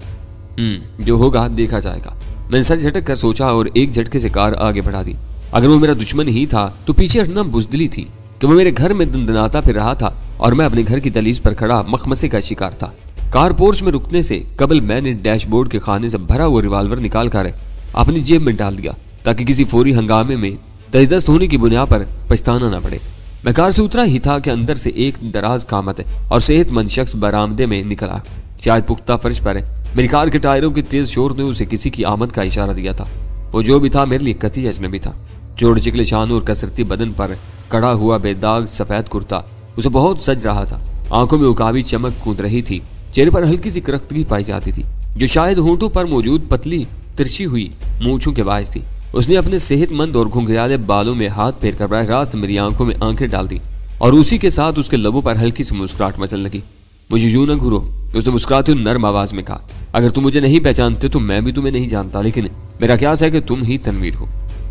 जो होगा देखा जाएगा। मैंने सर झटक कर सोचा और एक झटके से कार आगे बढ़ा दी। अगर वो मेरा दुश्मन ही था तो पीछे हटना बुज़दिली थी कि वो मेरे घर में दंदनाता फिर रहा था और मैं अपने घर की दहलीज पर खड़ा मखमसे का शिकार था। कार पोर्च में रुकने से कबल मैंने डैशबोर्ड के खाने से भरा हुआ रिवाल्वर निकाल कर अपनी जेब में डाल दिया ताकि किसी फौरी हंगामे में तजदस्त होने की बुनियाद पर पछताना न पड़े। मैं कार से उतरा ही था कि अंदर से एक दराज कामत और सेहतमंद शख्स बरामदे में निकला। शायद पुख्ता फर्श पर मेरी कार के टायरों के तेज शोर ने उसे किसी की आमद का इशारा दिया था। वो जो भी था मेरे लिए कतई अजनबी था। जोड़ चिकले शानों और कसरती बदन पर कड़ा हुआ बेदाग सफेद कुर्ता उसे बहुत सज रहा था। आंखों में उकाबी चमक कूद रही थी। चेहरे पर हल्की सी करख्तगी पाई जाती थी जो शायद होंठों पर मौजूद पतली तिरछी हुई मूंछों के बायस थी। उसने अपने सेहतमंद और घुंघराले बालों में हाथ फेर कर बराह रास्त मेरी आंखों में आंखें डाल दी और उसी के साथ उसके लबों पर हल्की सी मुस्कुराहट मचलने लगी। मुझे यूं न घूरो, उसने मुस्कुराते हुए नर्म आवाज में कहा। अगर तुम मुझे नहीं पहचानते तो मैं भी तुम्हें नहीं जानता, लेकिन मेरा क्या है कि तुम ही तनवीर हो।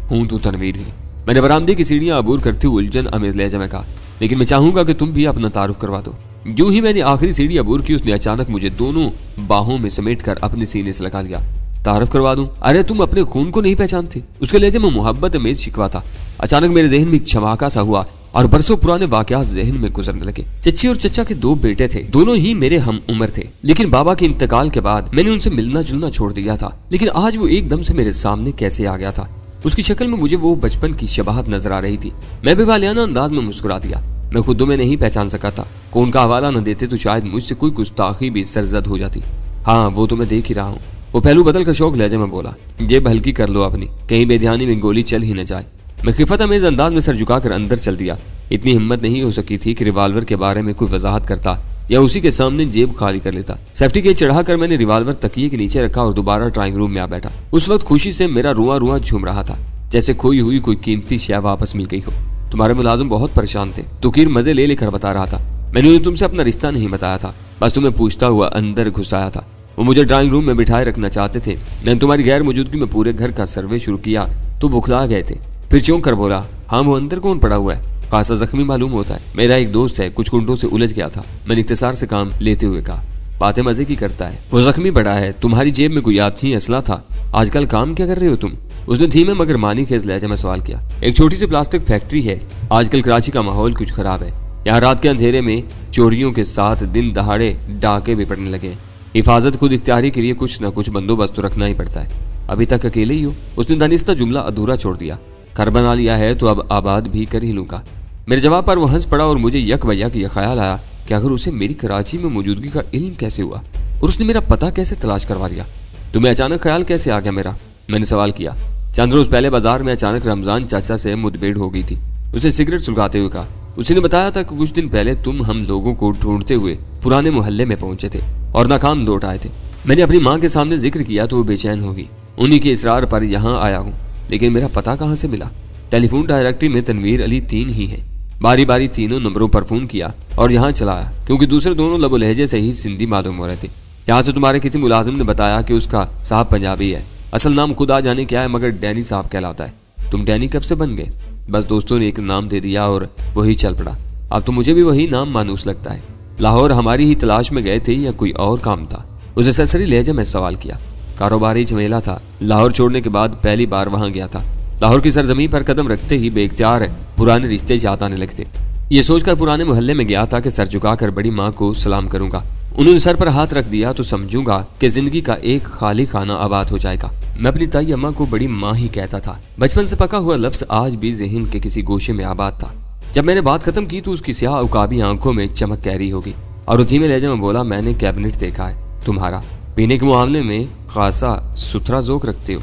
हूं तो तनवीर ही। मैंने बरामदे की सीढ़ियां अबूर करते हुए उलझन अमेज लहजा में कहा, लेकिन मैं चाहूंगा कि तुम भी अपना तारुफ करवा दो। यूं ही मैंने आखिरी सीढ़ी अबूर की, उसने अचानक मुझे दोनों बाहों में समेट कर अपने सीने से लगा लिया। तारुफ करवा दूं? अरे तुम अपने खून को नहीं पहचानते? उसके लहजे में मोहब्बत अमेज शिकवा था। अचानक मेरे जहन में एक छमाका सा हुआ और बरसों पुराने वाकयात जहन में गुजरने लगे। चच्ची और चचा के 2 बेटे थे, दोनों ही मेरे हम उम्र थे, लेकिन बाबा के इंतकाल के बाद मैंने उनसे मिलना जुलना छोड़ दिया था। लेकिन आज वो एकदम से मेरे सामने कैसे आ गया था? उसकी शक्ल में मुझे वो बचपन की शबाहत नजर आ रही थी। मैं भी वालियाना अंदाज में मुस्कुरा दिया। मैं खुद में नहीं पहचान सका था। खून का हवाला न देते तो शायद मुझसे कोई गुस्ताखी भी सरजद हो जाती। हाँ, वो तो मैं देख ही रहा हूँ। वो पहलू बदल कर शौक लहजे में बोला, जेब हल्की कर लो अपनी, कहीं बेध्यानी में गोली चल ही न जाए। मैं खिफत अमेज अंदाज में सर झुकाकर अंदर चल दिया। इतनी हिम्मत नहीं हो सकी थी कि रिवाल्वर के बारे में कोई वजाहत करता या उसी के सामने जेब खाली कर लेता। सेफ्टी गेट चढ़ाकर मैंने रिवाल्वर तकिए के नीचे रखा और दोबारा ड्राइंग रूम में आ बैठा। उस वक्त खुशी से मेरा रुआ रुआ झूम रहा था, जैसे खोई हुई कोई कीमती शय वापस मिल गई हो। तुम्हारे मुलाजिम बहुत परेशान थे, तुकीर मजे ले लेकर बता रहा था। मैंने उन्हें तुमसे अपना रिश्ता नहीं बताया था, बस तुम्हें पूछता हुआ अंदर घुसाया था। वो मुझे ड्राइंग रूम में बिठाए रखना चाहते थे। मैंने तुम्हारी गैर मौजूदगी में पूरे घर का सर्वे शुरू किया तो बुखला गए थे। फिर चौंक कर बोला, हाँ वो अंदर कौन पड़ा हुआ है? खासा जख्मी मालूम होता है। मेरा एक दोस्त है, कुछ कुंडों से उलझ गया था। मैंने इख्तिसार से काम लेते हुए कहा, बातें मजे की करता है। वो जख्मी पड़ा है, तुम्हारी जेब में कोई यादची असला था। आजकल काम क्या कर रहे हो तुम? उसने धीमे मगर मानी खेज लहजे में सवाल किया। एक छोटी सी प्लास्टिक फैक्ट्री है। आजकल कराची का माहौल कुछ खराब है। यहाँ रात के अंधेरे में चोरियों के साथ दिन दहाड़े डाके भी पड़ने लगे। हिफाजत खुद इख्तियारी के लिए कुछ न कुछ बंदोबस्त तो रखना ही पड़ता है। अभी तक अकेले ही हो? उसने दानिस्ता जुमला अधूरा छोड़ दिया। घर बना लिया है तो अब आबाद भी कर ही लूंगा। मेरे जवाब पर वो हंस पड़ा और मुझे यक बयक यह ख्याल आया कि अगर उसे मेरी कराची में मौजूदगी का इल्म कैसे हुआ और उसने मेरा पता कैसे तलाश करवा लिया। तुम्हें अचानक ख्याल कैसे आ गया मेरा? मैंने सवाल किया। चंद रोज पहले बाजार में अचानक रमजान चाचा से मुठभेड़ हो गई थी। उसे सिगरेट सुलगाते हुए कहा। उसने बताया था कि कुछ दिन पहले तुम हम लोगों को ढूंढते हुए पुराने मोहल्ले में पहुंचे थे और नाकाम लौट आए थे। मैंने अपनी माँ के सामने जिक्र किया तो वो बेचैन होगी। उन्हीं के इसरार पर यहाँ आया हूँ, लेकिन मेरा पता कहाँ से मिला? टेलीफोन डायरेक्टरी में तनवीर अली 3 ही है। बारी बारी तीनों नंबरों पर फोन किया और यहाँ चलाया, क्योंकि दूसरे दोनों लबो लहजे से ही सिंधी मालूम हो रहे थे। यहाँ से तुम्हारे किसी मुलाजिम ने बताया कि उसका साहब पंजाबी है। असल नाम खुद आ जाने क्या है, मगर डैनी साहब कहलाता है। तुम डैनी कब से बन गए? बस दोस्तों ने एक नाम दे दिया और वही चल पड़ा। अब तो मुझे भी वही नाम मानूस लगता है। लाहौर हमारी ही तलाश में गए थे या कोई और काम था? उसे सरसरी लहजे में सवाल किया। कारोबारी झमेला था। लाहौर छोड़ने के बाद पहली बार वहां गया था। लाहौर की सरजमीन पर कदम रखते ही बेख्तियार पुराने रिश्ते याद आने लगते। ये सोचकर पुराने मोहल्ले में गया था कि सर झुकाकर बड़ी माँ को सलाम करूंगा। उन्होंने सर पर हाथ रख दिया तो समझूंगा कि जिंदगी का एक खाली खाना आबाद हो जाएगा। मैं अपनी ताई अम्मा को बड़ी माँ ही कहता था। बचपन से पका हुआ लफ्ज आज भी जहन के किसी गोशे में आबाद था। जब मैंने बात खत्म की तो उसकी स्याह उकाबी आंखों में चमक गहरी होगी और वो धीमे लहजे में बोला, मैंने कैबिनेट देखा है तुम्हारा। पीने के मामले में खासा सुथरा ज़ोक रखते हो।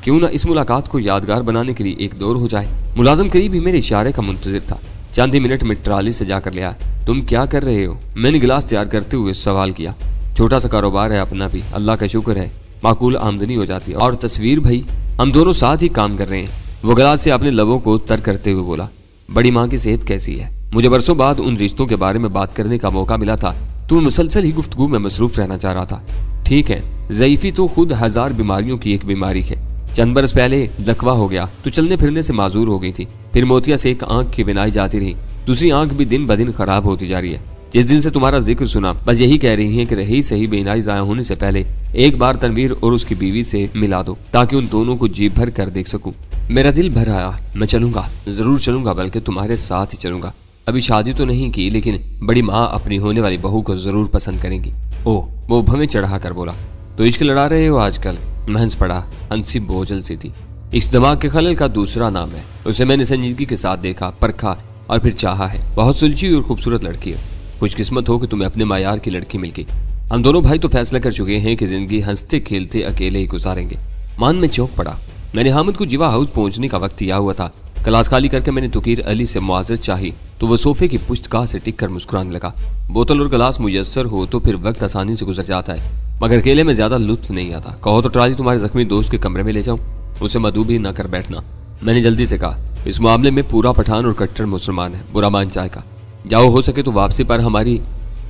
क्यों ना इस मुलाकात को यादगार बनाने के लिए एक दौर हो जाए। मुलाजिम करीब ही मेरे इशारे का मुंतजिर था। चंद ही मिनट में ट्राली सजा कर लिया। तुम क्या कर रहे हो? मैंने गिलास तैयार करते हुए सवाल किया। छोटा सा कारोबार है अपना भी, अल्लाह का शुक्र है, माकूल आमदनी हो जाती है। और तस्वीर भाई, हम दोनों साथ ही काम कर रहे हैं। वो गिलास से अपने लबों को तर करते हुए बोला। बड़ी माँ की सेहत कैसी है? मुझे बरसों बाद उन रिश्तों के बारे में बात करने का मौका मिला था तो मैं मुसलसल ही गुफ्तगू में मसरूफ रहना चाह रहा था। ठीक है, ज़ईफ़ी तो खुद 1000 बीमारियों की एक बीमारी है। चंद बरस पहले लकवा हो गया तो चलने फिरने से माजूर हो गई थी। फिर मोतिया से एक आंख की बिनाई जाती रही, दूसरी आंख भी दिन ब दिन खराब होती जा रही है। जिस दिन से तुम्हारा जिक्र सुना बस यही कह रही है कि रही सही बीनाई ज़ाया होने से पहले एक बार तनवीर और उसकी बीवी से मिला दो ताकि उन दोनों को जी भर कर देख सकूं। मेरा दिल भर आया। मैं चलूंगा, जरूर चलूंगा, बल्कि तुम्हारे साथ ही चलूंगा। अभी शादी तो नहीं की, लेकिन बड़ी माँ अपनी होने वाली बहू को जरूर पसंद करेंगी। ओह, वो भवें चढ़ा कर बोला, तो इश्क लड़ा रहे हो आजकल? मैं हंस पड़ा। हंसी बोझल सी थी। इस दिमाग के खलल का दूसरा नाम है। उसे मैंने संजीदगी के साथ देखा, परखा और फिर चाहा है। बहुत सुलझी और खूबसूरत लड़की है। खुशकिस्मत हो कि तुम्हें अपने मायार की लड़की मिल गई। हम दोनों भाई तो फैसला कर चुके हैं कि जिंदगी हंसते खेलते अकेले ही गुजारेंगे। मान में चौंक पड़ा। मैंने हामिद को जीवा हाउस पहुंचने का वक्त दिया हुआ था। क्लास खाली करके मैंने तुकीर अली से मुआवजत चाही तो वो सोफे की पुश्तगाह से टिक कर मुस्कुराने लगा। बोतल और गिलास मुयस्सर हो तो फिर वक्त आसानी से गुजर जाता है, मगर अकेले में ज्यादा लुत्फ नहीं आता। कहो तो ट्राली तुम्हारे जख्मी दोस्त के कमरे में ले जाऊं, उसे मदू भी न कर बैठना। मैंने जल्दी से कहा, इस मामले में पूरा पठान और कट्टर मुसलमान है, बुरा मान जाएगा। जाओ, हो सके तो वापसी पर हमारी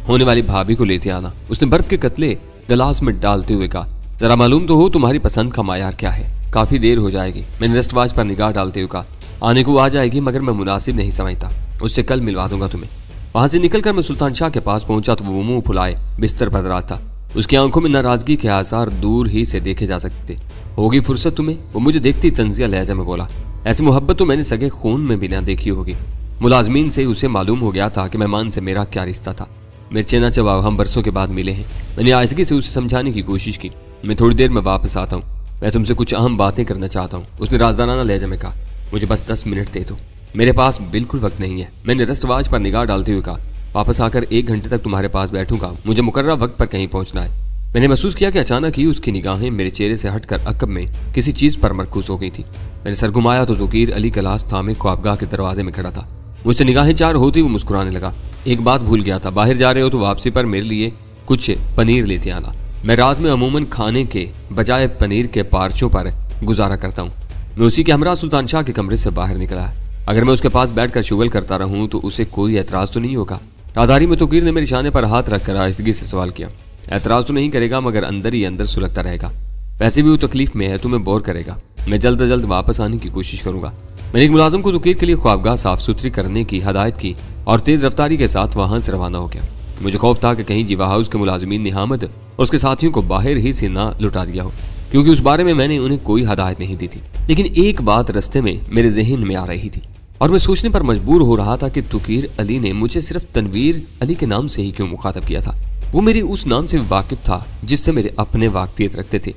होने वाली भाभी को लेते आना। उसने बर्फ के कतले गिलास में डालते हुए कहा, जरा मालूम तो हो तुम्हारी पसंद का मायार क्या है? काफी देर हो जाएगी। मैंने रिस्टवॉच पर निगाह डालते हुए कहा, आने को आ जाएगी, मगर मैं मुनासिब नहीं समझता। उससे कल मिलवा दूंगा तुम्हें। वहां से निकलकर मैं सुल्तान शाह के पास पहुंचा तो वो मुंह फुलाए बिस्तर पर दराज था। उसकी आंखों में नाराजगी के आसार दूर ही से देखे जा सकते। होगी फुर्सत तुम्हें? वो मुझे देखती तंजिया लहजा में बोला, ऐसी मोहब्बत तो मैंने सगे खून में भी ना देखी होगी। मुलाजमीन से उसे मालूम हो गया था कि मेहमान से मेरा क्या रिश्ता था। मिर्चे ना चबाओ, हम बरसों के बाद मिले हैं। मैंने आजगी से उसे समझाने की कोशिश की, मैं थोड़ी देर में वापस आता हूँ, मैं तुमसे कुछ अहम बातें करना चाहता हूँ। उसने राजदाराना लहजे में कहा, मुझे बस 10 मिनट दे दो, मेरे पास बिल्कुल वक्त नहीं है। मैंने रिस्टवॉच पर निगाह डालते हुए कहा, वापस आकर 1 घंटे तक तुम्हारे पास बैठूंगा, मुझे मुकर्रर वक्त पर कहीं पहुंचना है। मैंने महसूस किया कि अचानक ही उसकी निगाहें मेरे चेहरे से हटकर अकब में किसी चीज पर मरकूज हो गई थी। मैंने सर घुमाया तो तुकीर अली गिलास थामे ख्वाबगाह के दरवाजे में खड़ा था। मुझसे निगाहें चार होती वो मुस्कुराने लगा। एक बात भूल गया था, बाहर जा रहे हो तो वापसी पर मेरे लिए कुछ पनीर लेते आना। मैं रात में अमूमन खाने के बजाय पनीर के पार्चों पर गुजारा करता हूँ। मैं उसी के हमरा सुल्तान शाह के कमरे से बाहर निकला। अगर मैं उसके पास बैठकर शुगल करता रहूं तो उसे कोई एतराज तो नहीं होगा। राहदारी में तुकीर ने मेरे शाने पर हाथ रखकर आहिस्तगी से सवाल किया, एतराज तो नहीं करेगा, मगर अंदर ही अंदर सुलगता रहेगा। वैसे भी वो तकलीफ में है, तुम्हें बोर करेगा। मैं जल्द अज जल्द वापस आने की कोशिश करूंगा। मैंने एक मुलाजिम को तुकीर के लिए ख्वाबगाह साफ सुथरी करने की हदायत की और तेज रफ्तारी के साथ वहां से रवाना हो गया। मुझे खौफ था कि कहीं जीवा हाउस के मुलाजिमीन ने हामिद और उसके साथियों को बाहर ही से ना लुटा दिया हो, क्योंकि उस बारे में मैंने उन्हें कोई हदायत नहीं दी थी। लेकिन एक बात रास्ते में मेरे जहन में आ रही थी और मैं सोचने पर मजबूर हो रहा था कि तुकीर अली ने मुझे सिर्फ तनवीर अली के नाम से ही क्यों मुखातब किया था। वो मेरी उस नाम से वाकिफ था जिससे मेरे अपने वाकफियत रखते थे।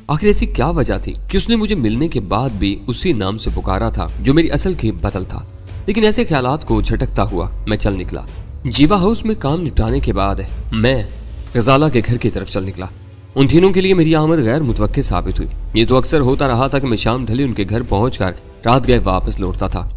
आखिर ऐसी क्या वजह थी कि उसने मुझे मिलने के बाद भी उसी नाम से पुकारा था जो मेरी असल की बदल था। लेकिन ऐसे ख्यालात को झटकता हुआ मैं चल निकला। जीवा हाउस में काम निपटाने के बाद मैं गजाला के घर की तरफ चल निकला। उन तीनों के लिए मेरी आमद गैर मुतवक्किल साबित हुई। ये तो अक्सर होता रहा था कि मैं शाम ढली उनके घर पहुंचकर रात गए वापस लौटता था,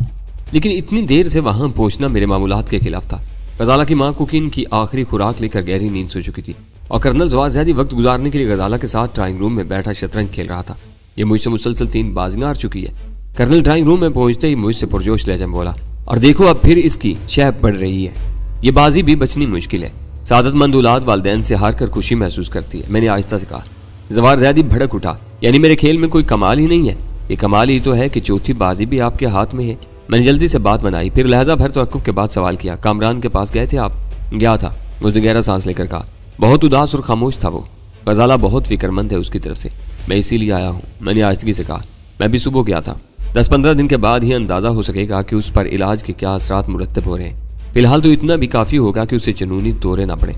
लेकिन इतनी देर से वहां पहुंचना मेरे मामूलात के खिलाफ था। गजाला की माँ कुकिन की आखिरी खुराक लेकर गहरी नींद सो चुकी थी और कर्नल जवाद ज़्यादा वक्त गुजारने के लिए गजाला के साथ ड्राइंग रूम में बैठा शतरंज खेल रहा था। ये मुझसे मुसलसल 3 बाजियां हार चुकी है। कर्नल ड्राइंग रूम में पहुंचते ही मुझसे पुरजोश लहजा में बोला, और देखो अब फिर इसकी शहब बढ़ रही है। ये बाजी भी बचनी मुश्किल है। सादतमंद औलाद वालिदैन से हार कर खुशी महसूस करती है। मैंने आहिस्ता से कहा। जवार ज़्यादा भड़क उठा, यानी मेरे खेल में कोई कमाल ही नहीं है? ये कमाल ही तो है कि चौथी बाजी भी आपके हाथ में है। मैंने जल्दी से बात बनाई, फिर लहजा भर तवक्कुफ के बाद सवाल किया, कामरान के पास गए थे आप? गया था। उसने गहरा सांस लेकर कहा। बहुत उदास और खामोश था वो। गजाला बहुत फिक्रमंद है उसकी तरफ से, मैं इसीलिए आया हूँ। मैंने आहिस्तगी से कहा। मैं भी सुबह गया था। 10-15 दिन के बाद ही अंदाजा हो सकेगा कि उस पर इलाज के क्या असरात मुरतब हो रहे हैं। फिलहाल तो इतना भी काफ़ी होगा कि उसे जुनूनी दौरे ना पड़े।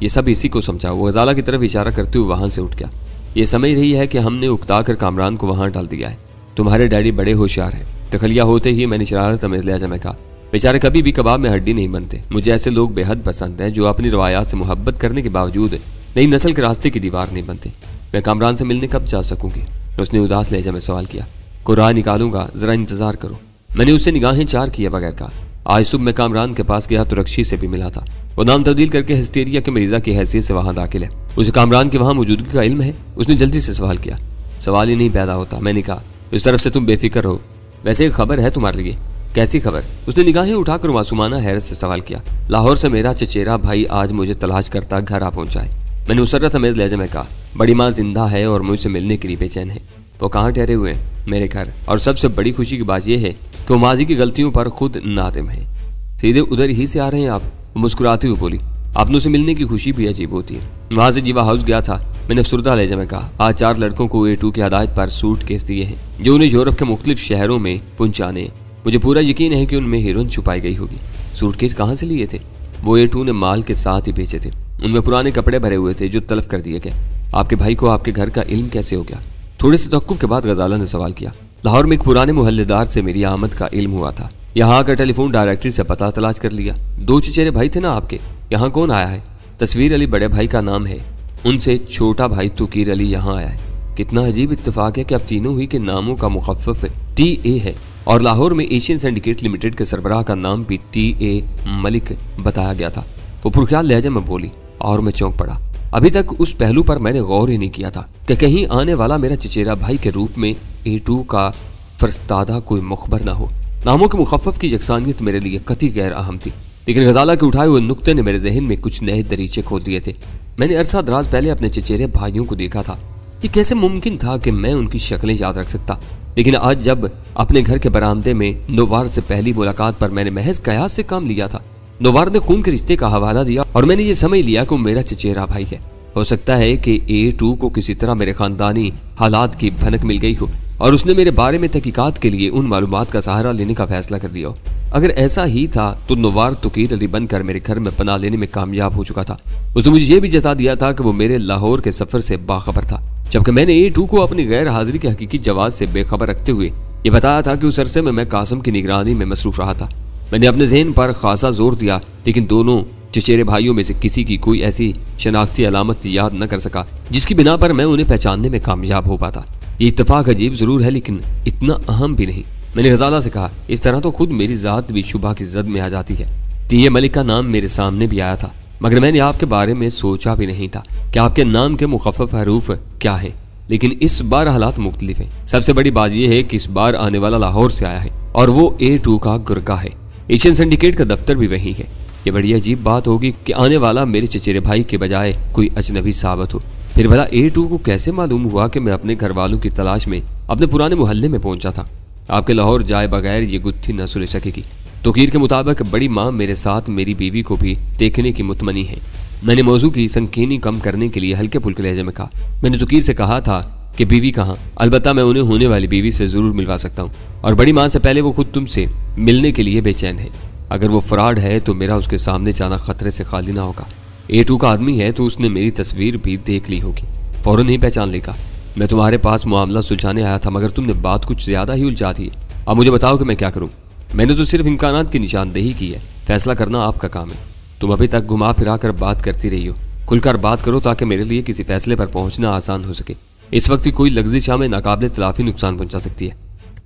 ये सब इसी को समझा। वो गजाला की तरफ इशारा करते हुए वहाँ से उठ गया। ये समझ रही है कि हमने उकता कर कामरान को वहाँ डाल दिया है। तुम्हारे डैडी बड़े होशियार हैं। तखलिया होते ही मैंने शरारत तमेज़ लिया। मैं कहा, बेचारे कभी भी कबाब में हड्डी नहीं बनते। मुझे ऐसे लोग बेहद पसंद हैं जो अपनी रवायात से मोहब्बत करने के बावजूद नई नस्ल के रास्ते की दीवार नहीं बनते। मैं कामरान से मिलने कब जा सकूंगी? उसने उदास लहजा में सवाल किया। को राह निकालूंगा, जरा इंतजार करो। मैंने उससे निगाहें चार किए बगैर कहा। आज सुबह मैं कामरान के पास गया तो रक्षी से भी मिला था। वो नाम तब्दील करके हिस्टेरिया के मरीजा की हैसियत से वहाँ दाखिल है। उसे कामरान के वहाँ मौजूदगी का इल्म है? उसने जल्दी से सवाल किया। सवाल ही नहीं पैदा होता। मैंने कहा, इस तरफ से तुम बेफिक्र हो। वैसे एक खबर है तुम्हारे लिए। कैसी खबर? उसने निगाहें उठाकर मासूमाना हैरत से सवाल किया। लाहौर से मेरा चचेरा भाई आज मुझे तलाश करता घर आ पहुंचा है। मैंने उसरत अमेज लहजे में कहा, बड़ी माँ जिंदा है और मुझसे मिलने के लिए बेचैन है। तो कहाँ ठहरे हुए हैं? मेरे घर। और सबसे बड़ी खुशी की बात यह है कि वो माजी की गलतियों पर खुद नादिम है। सीधे उधर ही से आ रहे हैं आप? मुस्कुराती हुई बोली। आपने उसे मिलने की खुशी भी अजीब होती है। वहाँ से जीवा हाउस गया था। मैंने अफसुर्दा लहजे में कहा। आज 4 लड़कों को A2 की हदायत पर सूटकेस दिए हैं जो उन्हें यूरोप के मुख्तलिफ शहरों में पहुंचाने। मुझे पूरा यकीन है कि उनमें हीरोइन छुपाई गई होगी। सूटकेस कहाँ से लिए थे? वो A2 ने माल के साथ ही बेचे थे। उनमें पुराने कपड़े भरे हुए थे जो तलफ कर दिए गए। आपके भाई को आपके घर का इल्म कैसे हो गया? थोड़े से तवक्कुफ के बाद गजाला ने सवाल किया। लाहौर में एक पुराने मोहल्लेदार से मेरी आमद का इल्म हुआ था। यहाँ आकर टेलीफोन डायरेक्टरी से पता तलाश कर लिया। 2 चचेरे भाई थे ना आपके, यहाँ कौन आया है? तस्वीर अली बड़े भाई का नाम है, उनसे छोटा भाई तुकीर अली यहाँ आया है। कितना अजीब इत्तेफाक है कि अब तीनों ही के नामों का मुखफ़्फ़ TA है और लाहौर में एशियन सिंडिकेट लिमिटेड के सरबराह का नाम भी TA मलिक बताया गया था। वो पुरख्याल लहजे में बोली और मैं चौंक पड़ा। अभी तक उस पहलू पर मैंने गौर ही नहीं किया था कि कहीं आने वाला मेरा चचेरा भाई के रूप में A2 का फरस्तादा कोई मुखबर ना हो। नामों के मुखफ़्फ़ की यकसानियत मेरे लिए कतई गैर अहम थी, लेकिन गजाला के उठाए हुए नुक्ते ने मेरे जहन में कुछ नए दरीचे खोल दिए थे। मैंने अरसा दराज पहले अपने चचेरे भाइयों को देखा था। ये कैसे मुमकिन था कि मैं उनकी शक्लें याद रख सकता, लेकिन आज जब अपने घर के बरामदे में नोवार से पहली मुलाकात पर मैंने महज कयास से काम लिया था, नोवार ने खून के रिश्ते का हवाला दिया और मैंने ये समझ लिया कि वो मेरा चचेरा भाई है। हो सकता है कि A2 को किसी तरह मेरे खानदानी हालात की भनक मिल गई हो और उसने मेरे बारे में तहकीकात के लिए उन मालूमात का सहारा लेने का फैसला कर लिया हो। अगर ऐसा ही था तो नोवार तुकीर अली बनकर मेरे घर में पनाह लेने में कामयाब हो चुका था। उसने मुझे यह भी जता दिया था कि वो मेरे लाहौर के सफर से बाखबर था, जबकि मैंने A2 को अपनी गैर हाजिरी के हकीकी जवाब से बेखबर रखते हुए ये बताया था कि उस अरसे में मैं कासिम की निगरानी में मसरूफ रहा था। मैंने अपने जहन पर खासा जोर दिया, लेकिन दोनों चचेरे भाइयों में से किसी की कोई ऐसी शनाख्ती अलामत याद न कर सका जिसकी बिना पर मैं उन्हें पहचानने में कामयाब हो पाता। ये इत्तेफाक अजीब जरूर है, लेकिन इतना अहम भी नहीं। मैंने गजाला से कहा, इस तरह तो खुद मेरी जात भी शुबा की जद में आ जाती है। TA मलिक का नाम मेरे सामने भी आया था, मगर मैंने आपके बारे में सोचा भी नहीं था कि आपके नाम के मुखफ़्फ़ हरूफ क्या है। लेकिन इस बार हालात मुख्तलिफ हैं। सबसे बड़ी बात यह है कि इस बार आने वाला लाहौर से आया है और वो A2 का गुरगा है। एशियन सिंडिकेट का दफ्तर भी वही है। ये बड़ी अजीब बात होगी कि आने वाला मेरे चचेरे भाई के बजाय कोई अजनबी साबित हो। फिर भला A2 को कैसे मालूम हुआ कि मैं अपने घर वालों की तलाश में अपने पुराने मोहल्ले में पहुंचा था? आपके लाहौर जाए बगैर ये गुत्थी न सुलझ सकेगी। तुकीर के मुताबिक बड़ी माँ मेरे साथ मेरी बीवी को भी देखने की मुतमनी है। मैंने मौजू की संकीनी कम करने के लिए हल्के फुल्के लहजे में कहा। मैंने तुकीर से कहा था कि बीवी कहाँ, अलबत्ता मैं उन्हें होने वाली बीवी से जरूर मिलवा सकता हूँ और बड़ी माँ से पहले वो खुद तुमसे मिलने के लिए बेचैन है। अगर वो फ्रॉड है तो मेरा उसके सामने जाना खतरे से खाली ना होगा। A2 का आदमी है तो उसने मेरी तस्वीर भी देख ली होगी, फौरन ही पहचान लेगा। मैं तुम्हारे पास मामला सुलझाने आया था, मगर तुमने बात कुछ ज्यादा ही उलझा दी। अब मुझे बताओ कि मैं क्या करूं? मैंने तो सिर्फ इम्कानात की निशानदेही की है, फैसला करना आपका काम है। तुम अभी तक घुमा फिरा कर बात करती रही हो, खुलकर बात करो ताकि मेरे लिए किसी फैसले पर पहुंचना आसान हो सके। इस वक्त कोई लग्जिश हमें नाकाबिले तलाफी नुकसान पहुंचा सकती है।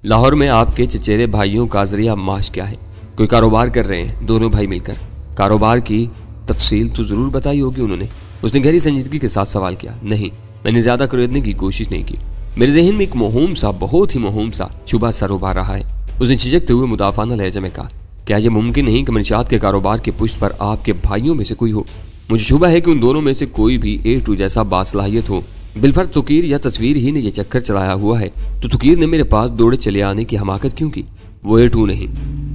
लाहौर में आपके चचेरे भाइयों का जरिया माश क्या है? कोई कारोबार कर रहे हैं दोनों भाई मिलकर? कारोबार की तफसील तो जरूर बताई होगी उन्होंने। उसने गहरी संजीदगी के साथ सवाल किया। नहीं, मैंने ज्यादा खरीदने की कोशिश नहीं की। मेरे जहन में एक महूम सा, बहुत ही महूम सा शुबा सर उभार रहा है। उसने झिझकते हुए मुदाफाना लहजे में कहा, क्या यह मुमकिन नहीं कि मंशियात के कारोबार के पुष्ट पर आपके भाइयों में से कोई हो? मुझे शुबा है कि उन दोनों में से कोई भी A2 जैसा बासलाहियत हो। बिलफर्ज तुकीर या तस्वीर ही ने यह चक्कर चलाया हुआ है तो तुकीर ने मेरे पास दौड़े चले आने की हमाकत क्यों की? वो A2 नहीं,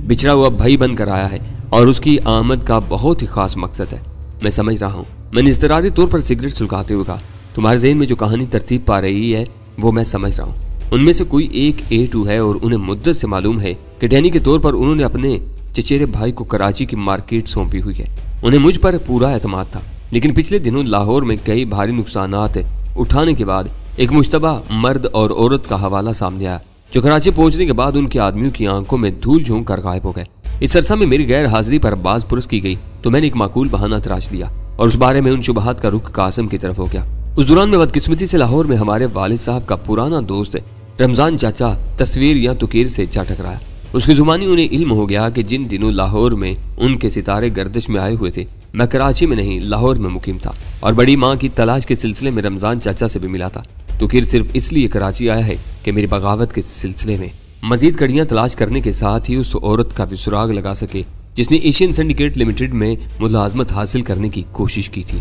बिछड़ा हुआ भाई बनकर आया है और उसकी आमद का बहुत ही खास मकसद है। मैं समझ रहा हूँ। मैंने इस्तरारी तौर पर सिगरेट सुलगाते हुए कहा, तुम्हारे ज़हन में जो कहानी तरतीब पा रही है वो मैं समझ रहा हूँ। उनमें से कोई एक A2 है और उन्हें मुद्दत से मालूम है कि डैनी के तौर पर उन्होंने अपने चचेरे भाई को कराची की मार्केट सौंपी हुई है। उन्हें मुझ पर पूरा एतमाद था, लेकिन पिछले दिनों लाहौर में कई भारी नुकसानात उठाने के बाद एक मुश्तबा मर्द और औरत का हवाला सामने आया जो कराची पहुंचने के बाद उनके आदमियों की आंखों में धूल झोंक कर गायब हो गए। इस अरसा में मेरी गैर हाजिरी पर बाज पुरस की गई तो मैंने एक माकूल बहाना तराश लिया और उस बारे में उन शुबहात का रुख कासिम की तरफ हो गया। उस दौरान में बदकिस्मती से लाहौर में हमारे वालिद साहब का पुराना दोस्त रमजान चाचा तस्वीर या तुकीर से जा टकराया। उसकी जुबानी उन्हें इल्म हो गया कि जिन दिनों लाहौर में उनके सितारे गर्दिश में आए हुए थे मैं कराची में नहीं लाहौर में मुकीम था और बड़ी माँ की तलाश के सिलसिले में रमजान चाचा से भी मिला था। तुकीर सिर्फ इसलिए कराची आया है कि मेरी बगावत के सिलसिले में मजीद कड़ियाँ तलाश करने के साथ ही उस औरत का भी सुराग लगा सके जिसने एशियन सिंडिकेट लिमिटेड में मुलाजमत हासिल करने की कोशिश की थी।